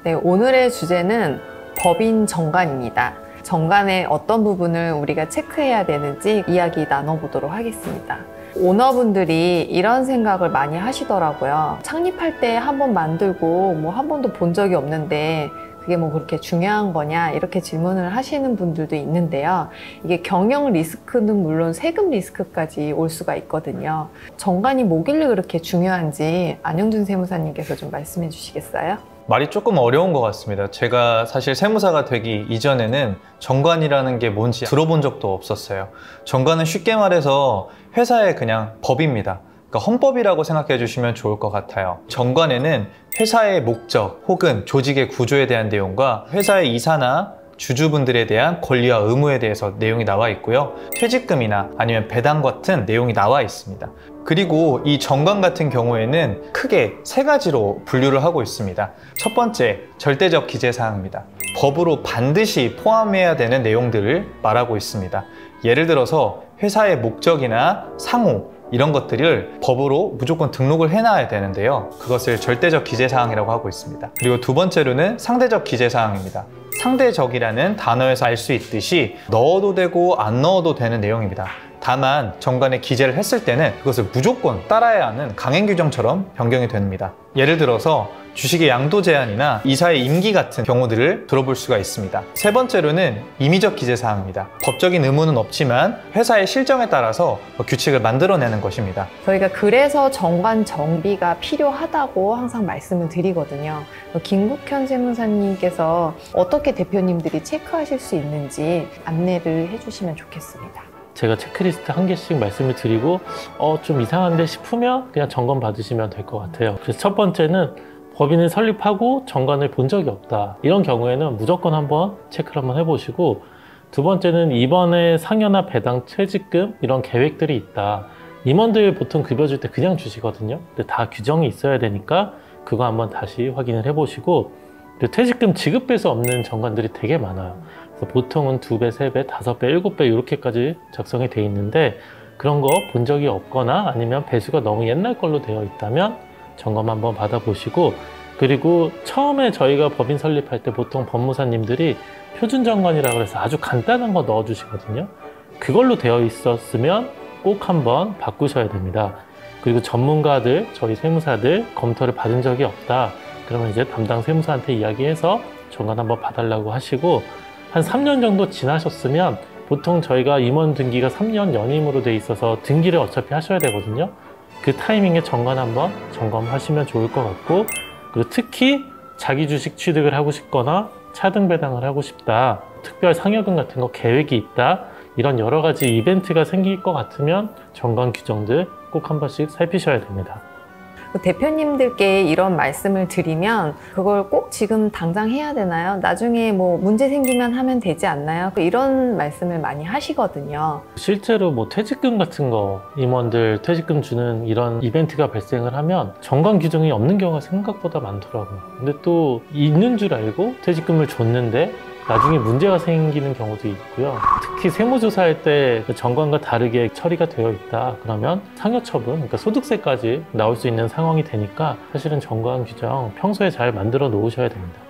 네, 오늘의 주제는 법인 정관입니다. 정관의 어떤 부분을 우리가 체크해야 되는지 이야기 나눠보도록 하겠습니다. 오너분들이 이런 생각을 많이 하시더라고요. 창립할 때 한 번 만들고 뭐 한 번도 본 적이 없는데 그게 뭐 그렇게 중요한 거냐 이렇게 질문을 하시는 분들도 있는데요. 이게 경영 리스크는 물론 세금 리스크까지 올 수가 있거든요. 정관이 뭐길래 그렇게 중요한지 안영준 세무사님께서 좀 말씀해 주시겠어요? 말이 조금 어려운 것 같습니다. 제가 사실 세무사가 되기 이전에는 정관이라는 게 뭔지 들어본 적도 없었어요. 정관은 쉽게 말해서 회사의 그냥 법입니다. 그러니까 헌법이라고 생각해 주시면 좋을 것 같아요. 정관에는 회사의 목적 혹은 조직의 구조에 대한 내용과 회사의 이사나 주주분들에 대한 권리와 의무에 대해서 내용이 나와 있고요. 퇴직금이나 아니면 배당 같은 내용이 나와 있습니다. 그리고 이 정관 같은 경우에는 크게 세 가지로 분류를 하고 있습니다. 첫 번째, 절대적 기재사항입니다. 법으로 반드시 포함해야 되는 내용들을 말하고 있습니다. 예를 들어서 회사의 목적이나 상호 이런 것들을 법으로 무조건 등록을 해놔야 되는데요. 그것을 절대적 기재사항이라고 하고 있습니다. 그리고 두 번째로는 상대적 기재사항입니다. 상대적이라는 단어에서 알 수 있듯이 넣어도 되고 안 넣어도 되는 내용입니다. 다만 정관에 기재를 했을 때는 그것을 무조건 따라야 하는 강행 규정처럼 변경이 됩니다. 예를 들어서 주식의 양도 제한이나 이사의 임기 같은 경우들을 들어볼 수가 있습니다. 세 번째로는 임의적 기재사항입니다. 법적인 의무는 없지만 회사의 실정에 따라서 규칙을 만들어내는 것입니다. 저희가 그래서 정관 정비가 필요하다고 항상 말씀을 드리거든요. 김국현 세무사님께서 어떻게 대표님들이 체크하실 수 있는지 안내를 해주시면 좋겠습니다. 제가 체크리스트 한 개씩 말씀을 드리고 좀 이상한데 싶으면 그냥 점검 받으시면 될 것 같아요. 그래서 첫 번째는 법인을 설립하고 정관을 본 적이 없다. 이런 경우에는 무조건 한번 체크를 한번 해보시고, 두 번째는 이번에 상여나 배당, 퇴직금 이런 계획들이 있다. 임원들 보통 급여 줄 때 그냥 주시거든요. 근데 다 규정이 있어야 되니까 그거 한번 다시 확인을 해보시고, 퇴직금 지급될 수 없는 정관들이 되게 많아요. 그래서 보통은 2배, 3배, 5배, 7배 이렇게까지 작성이 돼 있는데 그런 거 본 적이 없거나 아니면 배수가 너무 옛날 걸로 되어 있다면 점검 한번 받아보시고, 그리고 처음에 저희가 법인 설립할 때 보통 법무사님들이 표준정관이라고 해서 아주 간단한 거 넣어주시거든요. 그걸로 되어 있었으면 꼭 한번 바꾸셔야 됩니다. 그리고 전문가들, 저희 세무사들 검토를 받은 적이 없다. 그러면 이제 담당 세무사한테 이야기해서 정관 한번 봐달라고 하시고, 한 3년 정도 지나셨으면 보통 저희가 임원 등기가 3년 연임으로 돼 있어서 등기를 어차피 하셔야 되거든요. 그 타이밍에 정관 한번 점검하시면 좋을 것 같고, 그리고 특히 자기 주식 취득을 하고 싶거나 차등 배당을 하고 싶다, 특별 상여금 같은 거 계획이 있다, 이런 여러 가지 이벤트가 생길 것 같으면 정관 규정들 꼭 한 번씩 살피셔야 됩니다. 대표님들께 이런 말씀을 드리면 그걸 꼭 지금 당장 해야 되나요? 나중에 뭐 문제 생기면 하면 되지 않나요? 이런 말씀을 많이 하시거든요. 실제로 뭐 퇴직금 같은 거 임원들 퇴직금 주는 이런 이벤트가 발생을 하면 정관 규정이 없는 경우가 생각보다 많더라고요. 근데 또 있는 줄 알고 퇴직금을 줬는데 나중에 문제가 생기는 경우도 있고요. 특히 세무조사할 때 정관과 다르게 처리가 되어 있다 그러면 상여처분, 그러니까 소득세까지 나올 수 있는 상황이 되니까 사실은 정관 규정 평소에 잘 만들어 놓으셔야 됩니다.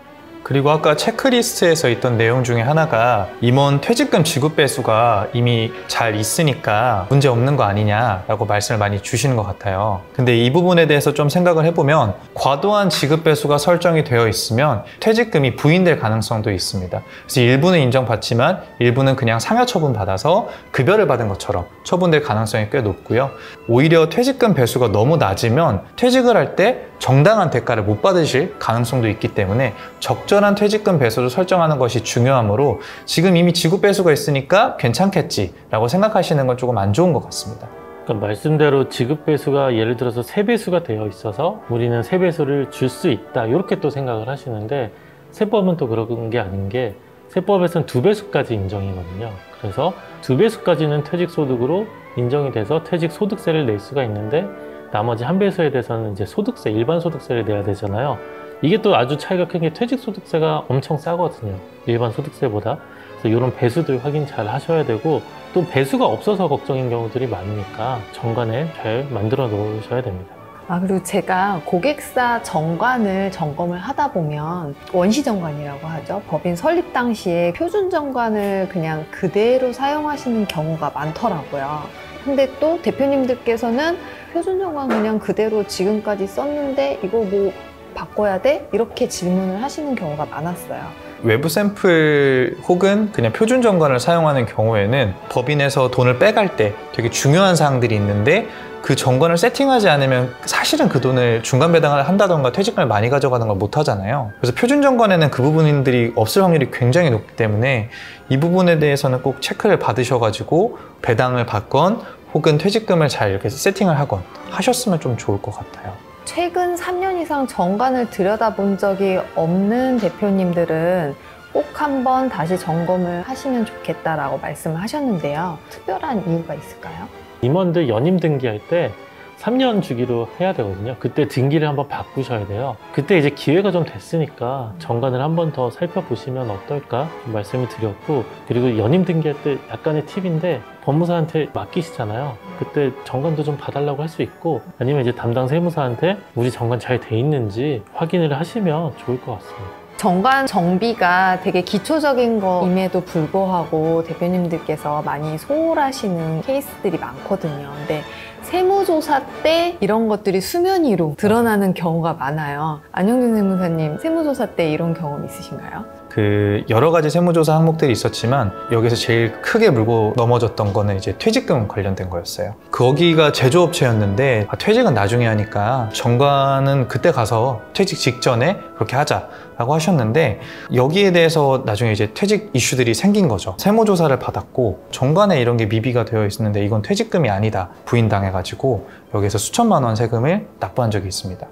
그리고 아까 체크리스트에서 있던 내용 중에 하나가 임원 퇴직금 지급 배수가 이미 잘 있으니까 문제 없는 거 아니냐라고 말씀을 많이 주시는 것 같아요. 근데 이 부분에 대해서 좀 생각을 해보면 과도한 지급 배수가 설정이 되어 있으면 퇴직금이 부인될 가능성도 있습니다. 그래서 일부는 인정받지만 일부는 그냥 상여 처분 받아서 급여를 받은 것처럼 처분될 가능성이 꽤 높고요. 오히려 퇴직금 배수가 너무 낮으면 퇴직을 할 때 정당한 대가를 못 받으실 가능성도 있기 때문에 적절한 퇴직금 배수를 설정하는 것이 중요하므로 지금 이미 지급 배수가 있으니까 괜찮겠지라고 생각하시는 건 조금 안 좋은 것 같습니다. 그러니까 말씀대로 지급 배수가 예를 들어서 3배수가 되어 있어서 우리는 3배수를 줄 수 있다 이렇게 또 생각을 하시는데, 세법은 또 그런 게 아닌 게 세법에서는 2배수까지 인정이거든요. 그래서 2배수까지는 퇴직소득으로 인정이 돼서 퇴직소득세를 낼 수가 있는데 나머지 1배수에 대해서는 이제 소득세, 일반 소득세를 내야 되잖아요. 이게 또 아주 차이가 큰 게 퇴직소득세가 엄청 싸거든요. 일반 소득세보다. 그래서 이런 배수들 확인 잘 하셔야 되고, 또 배수가 없어서 걱정인 경우들이 많으니까 정관에 잘 만들어 놓으셔야 됩니다. 그리고 제가 고객사 정관을 점검을 하다 보면 원시정관이라고 하죠. 법인 설립 당시에 표준 정관을 그냥 그대로 사용하시는 경우가 많더라고요. 근데 또 대표님들께서는 표준 정관 그냥 그대로 지금까지 썼는데 이거 뭐 바꿔야 돼? 이렇게 질문을 하시는 경우가 많았어요. 외부 샘플 혹은 그냥 표준 정관을 사용하는 경우에는 법인에서 돈을 빼갈 때 되게 중요한 사항들이 있는데 그 정관을 세팅하지 않으면 사실은 그 돈을 중간 배당을 한다던가 퇴직금을 많이 가져가는 걸 못 하잖아요. 그래서 표준 정관에는 그 부분들이 없을 확률이 굉장히 높기 때문에 이 부분에 대해서는 꼭 체크를 받으셔가지고 배당을 받건 혹은 퇴직금을 잘 이렇게 세팅을 하건 하셨으면 좀 좋을 것 같아요. 최근 3년 이상 정관을 들여다본 적이 없는 대표님들은 꼭 한번 다시 점검을 하시면 좋겠다라고 말씀을 하셨는데요. 특별한 이유가 있을까요? 임원들 연임 등기할 때 3년 주기로 해야 되거든요. 그때 등기를 한번 바꾸셔야 돼요. 그때 이제 기회가 좀 됐으니까 정관을 한번 더 살펴보시면 어떨까 말씀을 드렸고, 그리고 연임 등기할 때 약간의 팁인데 법무사한테 맡기시잖아요. 그때 정관도 좀 봐달라고 할 수 있고, 아니면 이제 담당 세무사한테 우리 정관 잘 돼 있는지 확인을 하시면 좋을 것 같습니다. 정관 정비가 되게 기초적인 거임에도 불구하고 대표님들께서 많이 소홀하시는 케이스들이 많거든요. 근데 세무조사 때 이런 것들이 수면 위로 드러나는 경우가 많아요. 안영준 세무사님, 세무조사 때 이런 경험 있으신가요? 그 여러 가지 세무조사 항목들이 있었지만 여기서 제일 크게 물고 넘어졌던 거는 이제 퇴직금 관련된 거였어요. 거기가 제조업체였는데 퇴직은 나중에 하니까 정관은 그때 가서 퇴직 직전에 그렇게 하자라고 하셨는데, 여기에 대해서 나중에 이제 퇴직 이슈들이 생긴 거죠. 세무조사를 받았고 정관에 이런 게 미비가 되어 있었는데 이건 퇴직금이 아니다 부인당해가지고 여기서 수천만 원 세금을 납부한 적이 있습니다.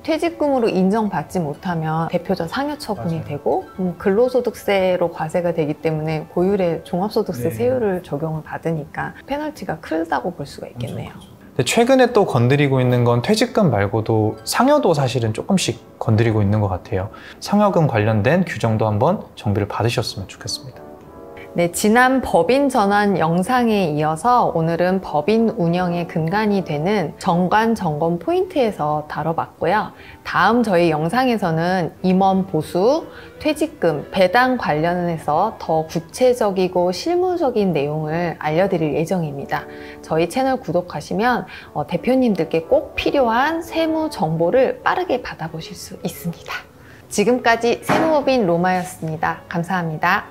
퇴직금으로 인정받지 못하면 대표자 상여 처분이 되고 근로소득세로 과세가 되기 때문에 고율의 종합소득세 세율을 적용을 받으니까 페널티가 크다고 볼 수가 있겠네요. 근데 최근에 또 건드리고 있는 건 퇴직금 말고도 상여도 사실은 조금씩 건드리고 있는 것 같아요. 상여금 관련된 규정도 한번 정비를 받으셨으면 좋겠습니다. 네, 지난 법인 전환 영상에 이어서 오늘은 법인 운영의 근간이 되는 정관 점검 포인트에서 다뤄봤고요. 다음 저희 영상에서는 임원 보수, 퇴직금, 배당 관련해서 더 구체적이고 실무적인 내용을 알려드릴 예정입니다. 저희 채널 구독하시면 대표님들께 꼭 필요한 세무 정보를 빠르게 받아보실 수 있습니다. 지금까지 세무법인 로마였습니다. 감사합니다.